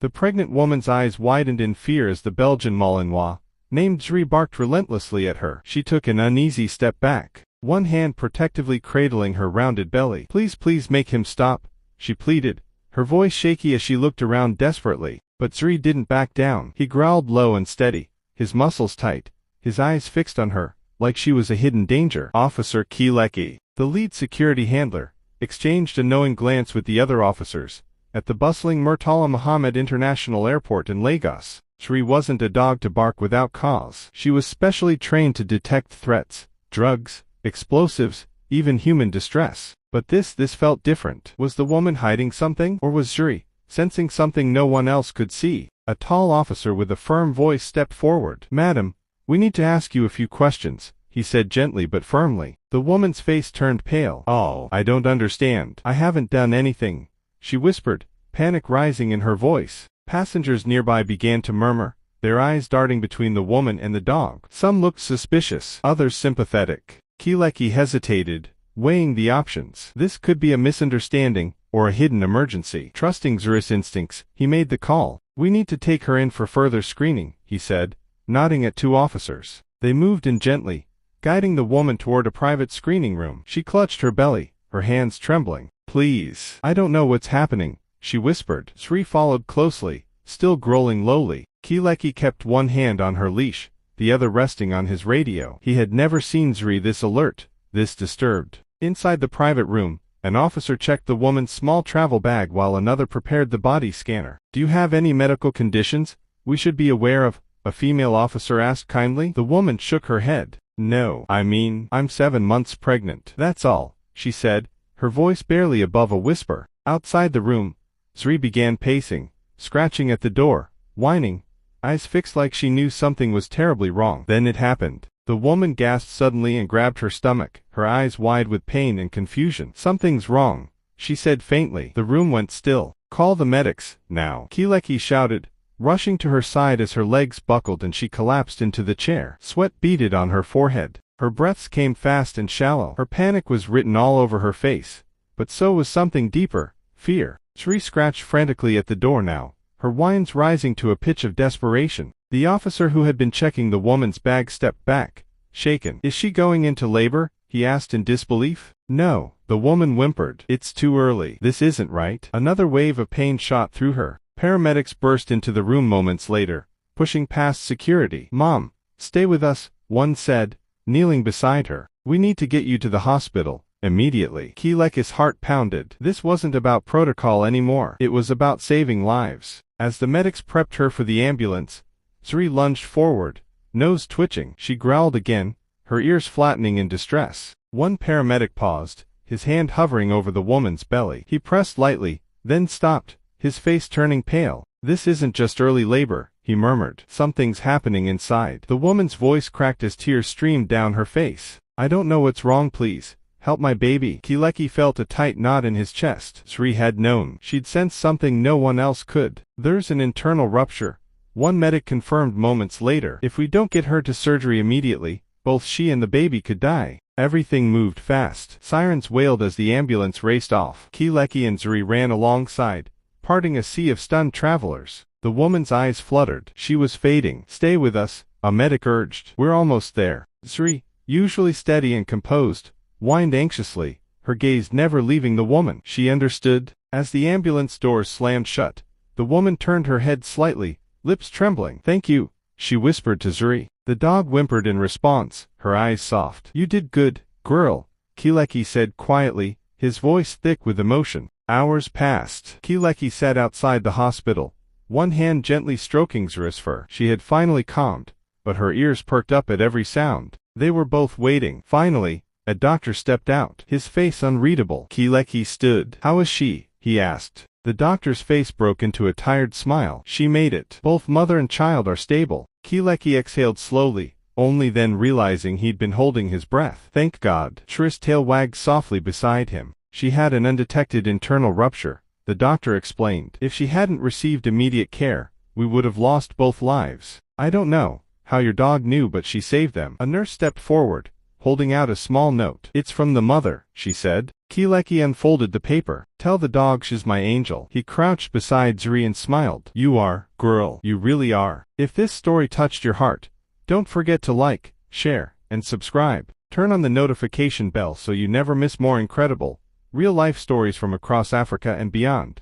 The pregnant woman's eyes widened in fear as the Belgian Malinois, named Zri, barked relentlessly at her. She took an uneasy step back, one hand protectively cradling her rounded belly. "Please, please make him stop," she pleaded, her voice shaky as she looked around desperately. But Zri didn't back down. He growled low and steady, his muscles tight, his eyes fixed on her, like she was a hidden danger. Officer Kielecki, the lead security handler, exchanged a knowing glance with the other officers. At the bustling Murtala Muhammad International Airport in Lagos, Zri wasn't a dog to bark without cause. She was specially trained to detect threats, drugs, explosives, even human distress. But this felt different. Was the woman hiding something? Or was Zri sensing something no one else could see? A tall officer with a firm voice stepped forward. "Madam, we need to ask you a few questions," he said gently but firmly. The woman's face turned pale. "Oh, I don't understand. I haven't done anything," she whispered, panic rising in her voice. Passengers nearby began to murmur, their eyes darting between the woman and the dog. Some looked suspicious, others sympathetic. Kielecki hesitated, weighing the options. This could be a misunderstanding, or a hidden emergency. Trusting Zri's instincts, he made the call. "We need to take her in for further screening," he said, nodding at two officers. They moved in gently, guiding the woman toward a private screening room. She clutched her belly, her hands trembling. "Please, I don't know what's happening," she whispered. Zri followed closely, still growling lowly. Kielecki kept one hand on her leash, the other resting on his radio. He had never seen Zri this alert, this disturbed. Inside the private room, an officer checked the woman's small travel bag while another prepared the body scanner. "Do you have any medical conditions we should be aware of?" a female officer asked kindly. The woman shook her head. "No, I'm 7 months pregnant. That's all," she said, her voice barely above a whisper. Outside the room, Zri began pacing, scratching at the door, whining, eyes fixed like she knew something was terribly wrong. Then it happened. The woman gasped suddenly and grabbed her stomach, her eyes wide with pain and confusion. "Something's wrong," she said faintly. The room went still. "Call the medics, now," Kielecki shouted, rushing to her side as her legs buckled and she collapsed into the chair. Sweat beaded on her forehead. Her breaths came fast and shallow. Her panic was written all over her face, but so was something deeper, fear. Zri scratched frantically at the door now, her whines rising to a pitch of desperation. The officer who had been checking the woman's bag stepped back, shaken. "Is she going into labor?" he asked in disbelief. "No," the woman whimpered. "It's too early. This isn't right." Another wave of pain shot through her. Paramedics burst into the room moments later, pushing past security. "Mom, stay with us," one said, kneeling beside her. "We need to get you to the hospital, immediately." Kielecki's heart pounded. This wasn't about protocol anymore. It was about saving lives. As the medics prepped her for the ambulance, Zri lunged forward, nose twitching. She growled again, her ears flattening in distress. One paramedic paused, his hand hovering over the woman's belly. He pressed lightly, then stopped, his face turning pale. "This isn't just early labor," he murmured. "Something's happening inside." The woman's voice cracked as tears streamed down her face. "I don't know what's wrong, please. Help my baby." Kielecki felt a tight knot in his chest. Zri had known. She'd sensed something no one else could. "There's an internal rupture," one medic confirmed moments later. "If we don't get her to surgery immediately, both she and the baby could die." Everything moved fast. Sirens wailed as the ambulance raced off. Kielecki and Zri ran alongside, parting a sea of stunned travelers. The woman's eyes fluttered. She was fading. "Stay with us," a medic urged. "We're almost there." Zri, usually steady and composed, whined anxiously, her gaze never leaving the woman. She understood. As the ambulance doors slammed shut, the woman turned her head slightly, lips trembling. "Thank you," she whispered to Zri. The dog whimpered in response, her eyes soft. "You did good, girl," Kielecki said quietly, his voice thick with emotion. Hours passed. Kielecki sat outside the hospital, one hand gently stroking Zri's fur. She had finally calmed, but her ears perked up at every sound. They were both waiting. Finally, a doctor stepped out, his face unreadable. Kielecki stood. "How is she?" he asked. The doctor's face broke into a tired smile. "She made it. Both mother and child are stable." Kielecki exhaled slowly, only then realizing he'd been holding his breath. "Thank God." Zri's tail wagged softly beside him. "She had an undetected internal rupture," the doctor explained. "If she hadn't received immediate care, we would have lost both lives. I don't know how your dog knew, but she saved them." A nurse stepped forward, holding out a small note. "It's from the mother," she said. Kileki unfolded the paper. "Tell the dog she's my angel." He crouched beside Zuri and smiled. "You are, girl. You really are." If this story touched your heart, don't forget to like, share, and subscribe. Turn on the notification bell so you never miss more incredible, real-life stories from across Africa and beyond.